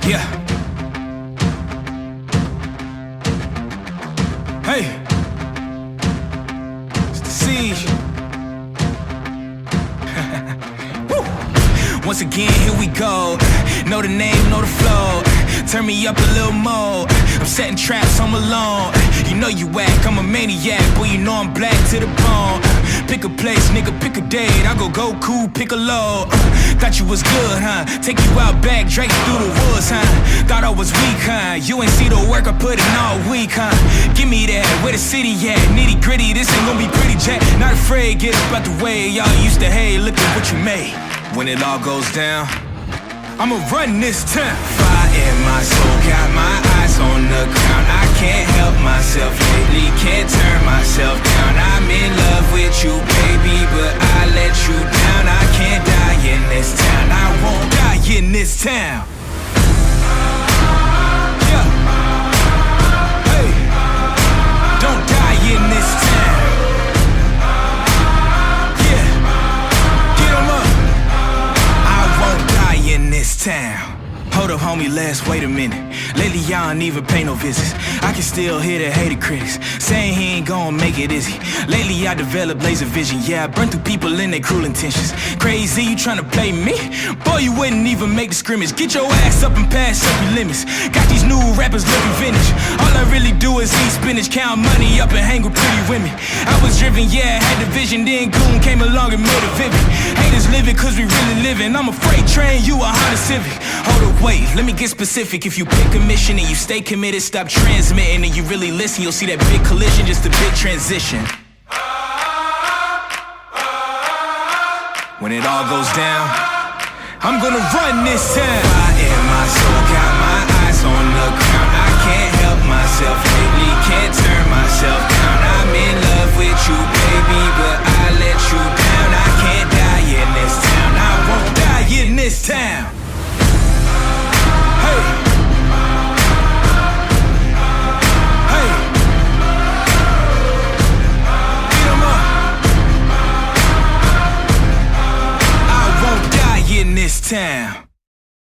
Yeah. Hey. It's the siege. Woo. Once again, here we go. Know the name, know the flow. Turn me up a little more. I'm setting traps, I'm alone. You know you whack, I'm a maniac. Boy, you know I'm black to the bone. Pick a place, nigga, pick a date. I go cool, pick a load. Thought you was good, huh? Take you out back, drag you through the woods, huh? Thought I was weak, huh? You ain't see the work I put in all week, huh? Give me that, where the city at? Nitty gritty, this ain't gonna be pretty, Jack. Not afraid, get up out the way. Y'all used to hate, look at what you made. When it all goes down, I'ma run this town. Fire in my soul, got my eyes on the ground. I can't help myself lately, can't turn myself down. I'm in love with you, baby, but I let you down. I can't die in this town, I won't die in this town. Yeah. Hey. Don't die in this town. Yeah. Get 'em up. I won't die in this town. Hold up, homie, let's wait a minute. Lately, y'all don't even pay no visits. I can still hear the hater critics saying he ain't gon' make it, is he? Lately, I developed laser vision. Yeah, I burn through people in their cruel intentions. Crazy, you tryna play me? Boy, you wouldn't even make the scrimmage. Get your ass up and pass up your limits. Got these new rappers looking vintage. All I really do is eat spinach, count money up and hang with pretty women. I was driven, yeah, I had the vision. Then Goon came along and made it vivid. Haters living cause we really living. I'm a freight train, you a Honda Civic. Hold up, wait, let me get specific. If you pick a mission and you stay committed, stop transmitting and you really listen, you'll see that big collision, just a big transition. When it all goes down, I'm gonna run this town. Fire in my soul, got my eyes on the ground. I can't help myself lately,